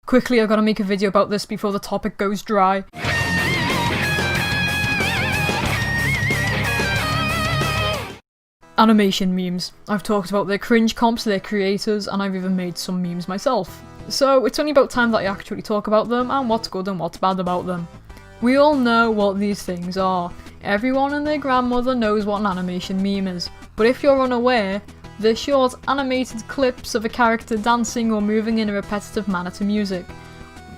Quickly, I gotta make a video about this before the topic goes dry. Animation memes. I've talked about their cringe comps, their creators, and I've even made some memes myself. So it's only about time that I actually talk about them and what's good and what's bad about them. We all know what these things are. Everyone and their grandmother knows what an animation meme is. But if you're unaware, they're short animated clips of a character dancing or moving in a repetitive manner to music.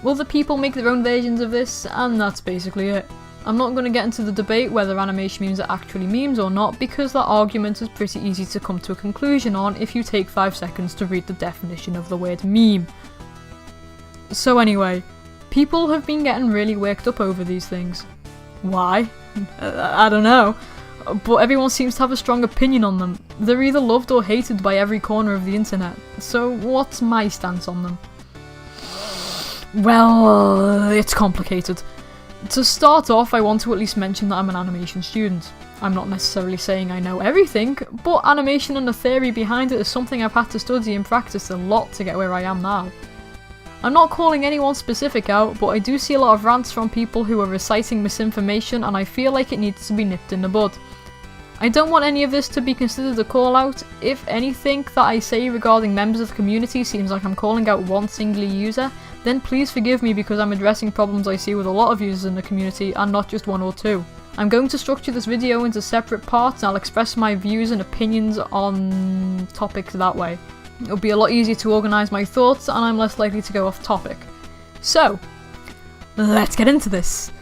Other people make their own versions of this, and that's basically it. I'm not going to get into the debate whether animation memes are actually memes or not, because that argument is pretty easy to come to a conclusion on if you take 5 seconds to read the definition of the word meme. So anyway, people have been getting really worked up over these things. Why? I don't know. But everyone seems to have a strong opinion on them. They're either loved or hated by every corner of the internet. So what's my stance on them? Well, it's complicated. To start off, I want to at least mention that I'm an animation student. I'm not necessarily saying I know everything, but animation and the theory behind it is something I've had to study and practice a lot to get where I am now. I'm not calling anyone specific out, but I do see a lot of rants from people who are reciting misinformation, and I feel like it needs to be nipped in the bud. I don't want any of this to be considered a call out. If anything that I say regarding members of the community seems like I'm calling out one singular user, then please forgive me, because I'm addressing problems I see with a lot of users in the community and not just one or two. I'm going to structure this video into separate parts and I'll express my views and opinions on topics that way. It'll be a lot easier to organise my thoughts and I'm less likely to go off topic. So, let's get into this.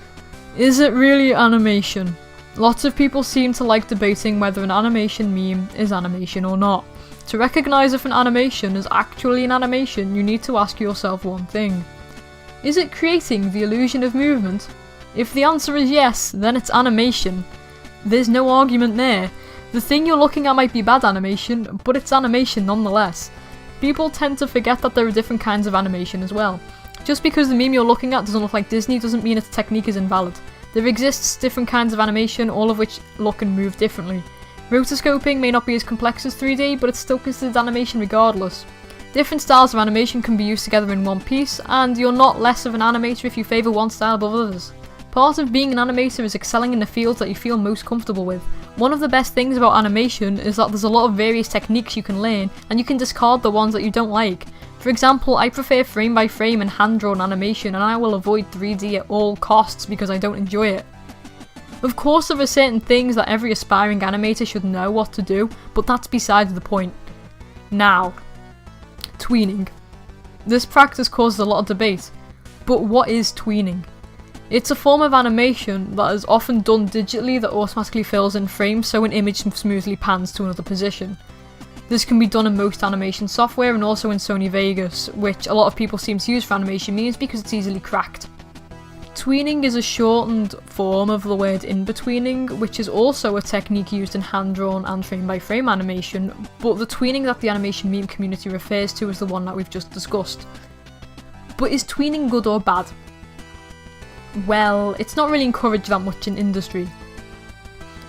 Is it really animation? Lots of people seem to like debating whether an animation meme is animation or not. To recognise if an animation is actually an animation, you need to ask yourself one thing. Is it creating the illusion of movement? If the answer is yes, then it's animation. There's no argument there. The thing you're looking at might be bad animation, but it's animation nonetheless. People tend to forget that there are different kinds of animation as well. Just because the meme you're looking at doesn't look like Disney doesn't mean its technique is invalid. There exists different kinds of animation, all of which look and move differently. Rotoscoping may not be as complex as 3D, but it's still considered animation regardless. Different styles of animation can be used together in one piece, and you're not less of an animator if you favour one style above others. Part of being an animator is excelling in the fields that you feel most comfortable with. One of the best things about animation is that there's a lot of various techniques you can learn, and you can discard the ones that you don't like. For example, I prefer frame by frame and hand-drawn animation, and I will avoid 3D at all costs because I don't enjoy it. Of course, there are certain things that every aspiring animator should know what to do, but that's beside the point. Now, tweening. This practice causes a lot of debate, but what is tweening? It's a form of animation that is often done digitally that automatically fills in frames so an image smoothly pans to another position. This can be done in most animation software and also in Sony Vegas, which a lot of people seem to use for animation memes because it's easily cracked. Tweening is a shortened form of the word in-betweening, which is also a technique used in hand-drawn and frame-by-frame animation, but the tweening that the animation meme community refers to is the one that we've just discussed. But is tweening good or bad? Well, it's not really encouraged that much in industry.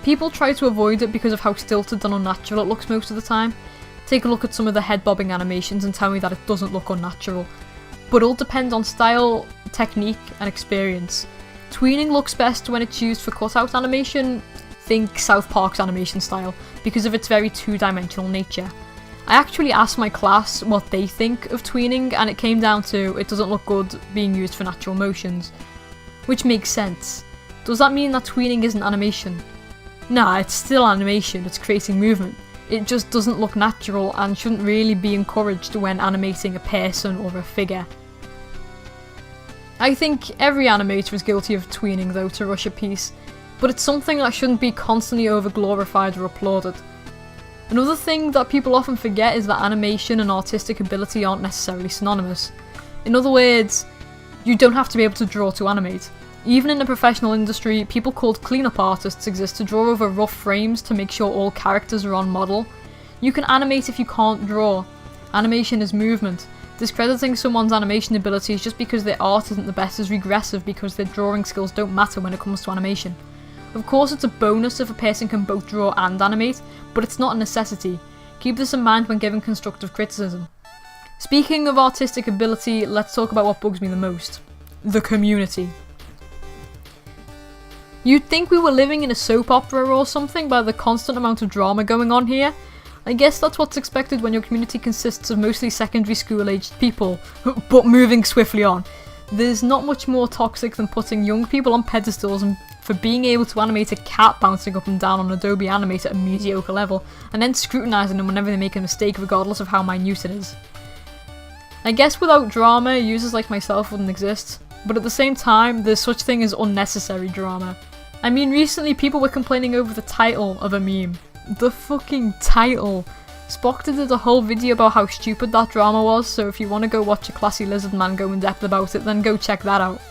People try to avoid it because of how stilted and unnatural it looks most of the time. Take a look at some of the head bobbing animations and tell me that it doesn't look unnatural. But it all depends on style, technique and experience. Tweening looks best when it's used for cutout animation, think South Park's animation style, because of its very two-dimensional nature. I actually asked my class what they think of tweening, and it came down to it doesn't look good being used for natural motions. Which makes sense. Does that mean that tweening isn't animation? Nah, it's still animation, it's creating movement. It just doesn't look natural and shouldn't really be encouraged when animating a person or a figure. I think every animator is guilty of tweening though to rush a piece, but it's something that shouldn't be constantly over-glorified or applauded. Another thing that people often forget is that animation and artistic ability aren't necessarily synonymous. In other words, you don't have to be able to draw to animate. Even in the professional industry, people called cleanup artists exist to draw over rough frames to make sure all characters are on model. You can animate if you can't draw. Animation is movement. Discrediting someone's animation abilities just because their art isn't the best is regressive because their drawing skills don't matter when it comes to animation. Of course, it's a bonus if a person can both draw and animate, but it's not a necessity. Keep this in mind when giving constructive criticism. Speaking of artistic ability, let's talk about what bugs me the most. The community. You'd think we were living in a soap opera or something by the constant amount of drama going on here. I guess that's what's expected when your community consists of mostly secondary school aged people, but moving swiftly on. There's not much more toxic than putting young people on pedestals and for being able to animate a cat bouncing up and down on Adobe Animate at a mediocre level, and then scrutinising them whenever they make a mistake regardless of how minute it is. I guess without drama, users like myself wouldn't exist, but at the same time, there's such thing as unnecessary drama. I mean, recently people were complaining over the title of a meme. The fucking title. Spockter did a whole video about how stupid that drama was, so if you want to go watch a classy lizard man go in depth about it, then go check that out.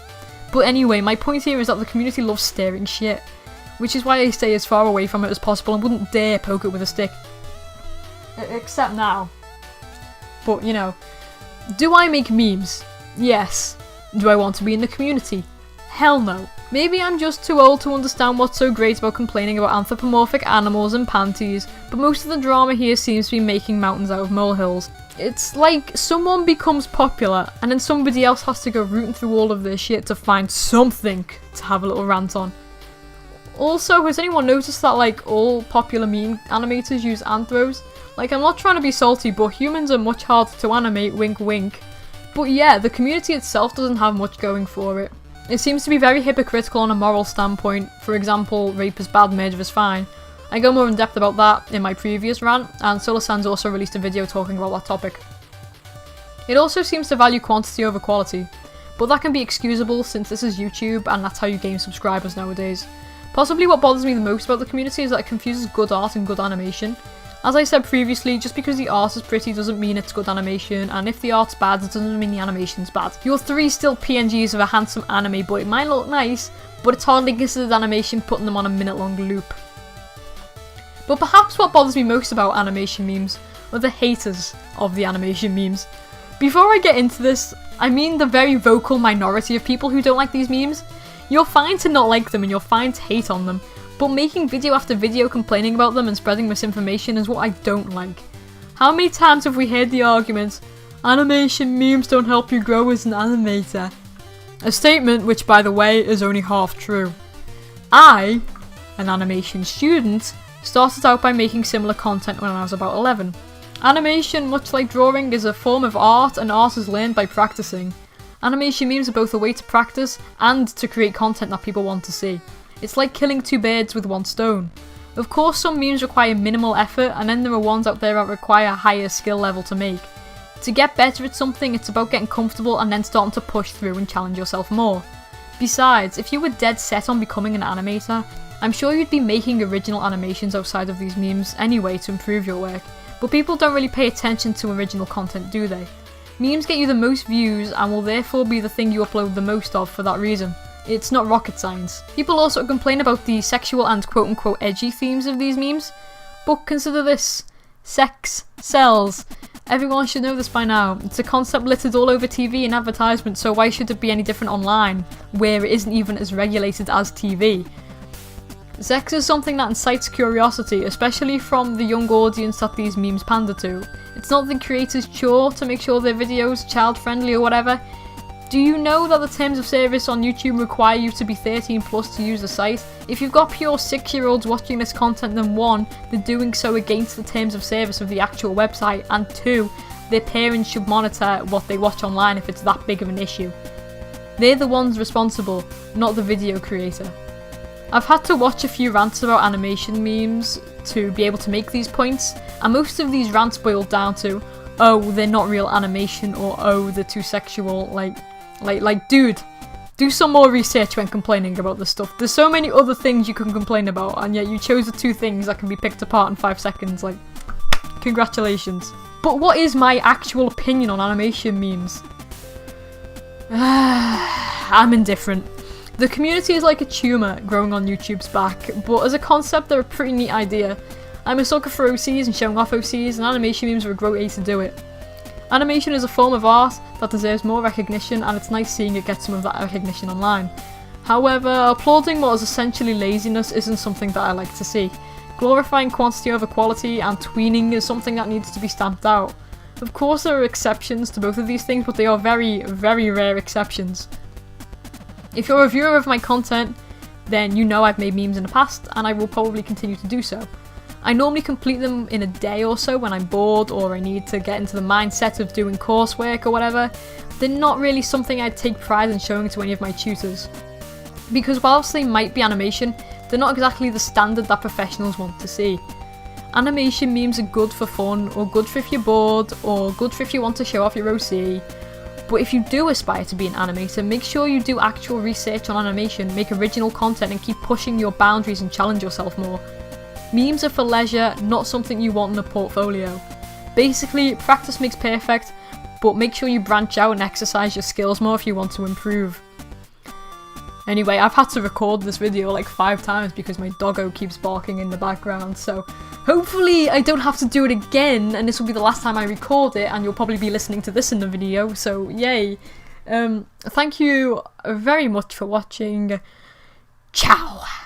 But anyway, my point here is that the community loves staring shit, which is why I stay as far away from it as possible and wouldn't dare poke it with a stick. Except now. But, you know. Do I make memes? Yes. Do I want to be in the community? Hell no. Maybe I'm just too old to understand what's so great about complaining about anthropomorphic animals and panties, but most of the drama here seems to be making mountains out of molehills. It's like someone becomes popular and then somebody else has to go rooting through all of their shit to find something to have a little rant on. Also, has anyone noticed that like all popular meme animators use anthros? Like, I'm not trying to be salty, but humans are much harder to animate, wink wink. But yeah, the community itself doesn't have much going for it. It seems to be very hypocritical on a moral standpoint. For example, rape is bad, murder is fine. I go more in depth about that in my previous rant, and Solar Sands also released a video talking about that topic. It also seems to value quantity over quality, but that can be excusable since this is YouTube and that's how you gain subscribers nowadays. Possibly what bothers me the most about the community is that it confuses good art and good animation. As I said previously, just because the art is pretty doesn't mean it's good animation, and if the art's bad, it doesn't mean the animation's bad. Your 3 still PNGs of a handsome anime, but it might look nice, but it's hardly considered animation putting them on a minute-long loop. But perhaps what bothers me most about animation memes are the haters of the animation memes. Before I get into this, I mean the very vocal minority of people who don't like these memes. You're fine to not like them and you're fine to hate on them, but making video after video complaining about them and spreading misinformation is what I don't like. How many times have we heard the argument, animation memes don't help you grow as an animator? A statement which, by the way, is only half true. I, an animation student, started out by making similar content when I was about 11. Animation, much like drawing, is a form of art, and art is learned by practicing. Animation memes are both a way to practice and to create content that people want to see. It's like killing 2 birds with 1 stone. Of course, some memes require minimal effort, and then there are ones out there that require a higher skill level to make. To get better at something, it's about getting comfortable and then starting to push through and challenge yourself more. Besides, if you were dead set on becoming an animator, I'm sure you'd be making original animations outside of these memes anyway to improve your work, but people don't really pay attention to original content, do they? Memes get you the most views and will therefore be the thing you upload the most of for that reason. It's not rocket science. People also complain about the sexual and quote-unquote edgy themes of these memes, but consider this. Sex sells. Everyone should know this by now. It's a concept littered all over TV and advertisements, so why should it be any different online, where it isn't even as regulated as TV? Sex is something that incites curiosity, especially from the young audience that these memes pander to. It's not the creator's chore to make sure their videos are child-friendly or whatever. Do you know that the terms of service on YouTube require you to be 13 plus to use the site? If you've got pure 6-year-olds watching this content, then 1, they're doing so against the terms of service of the actual website, and 2, their parents should monitor what they watch online if it's that big of an issue. They're the ones responsible, not the video creator. I've had to watch a few rants about animation memes to be able to make these points, and most of these rants boil down to, oh, they're not real animation, or oh, they're too sexual. Like, dude, do some more research when complaining about this stuff. There's so many other things you can complain about, and yet you chose the 2 things that can be picked apart in 5 seconds. Like, congratulations. But what is my actual opinion on animation memes? I'm indifferent. The community is like a tumour growing on YouTube's back, but as a concept they're a pretty neat idea. I'm a sucker for OCs and showing off OCs, and animation memes are a great way to do it. Animation is a form of art that deserves more recognition, and it's nice seeing it get some of that recognition online. However, applauding what is essentially laziness isn't something that I like to see. Glorifying quantity over quality and tweening is something that needs to be stamped out. Of course there are exceptions to both of these things, but they are very, very rare exceptions. If you're a viewer of my content, then you know I've made memes in the past, and I will probably continue to do so. I normally complete them in a day or so when I'm bored or I need to get into the mindset of doing coursework or whatever. They're not really something I'd take pride in showing to any of my tutors. Because whilst they might be animation, they're not exactly the standard that professionals want to see. Animation memes are good for fun, or good for if you're bored, or good for if you want to show off your OC. But if you do aspire to be an animator, make sure you do actual research on animation, make original content and keep pushing your boundaries and challenge yourself more. Memes are for leisure, not something you want in a portfolio. Basically, practice makes perfect, but make sure you branch out and exercise your skills more if you want to improve. Anyway, I've had to record this video like 5 times because my doggo keeps barking in the background, so hopefully I don't have to do it again and this will be the last time I record it and you'll probably be listening to this in the video, so yay. Thank you very much for watching. Ciao!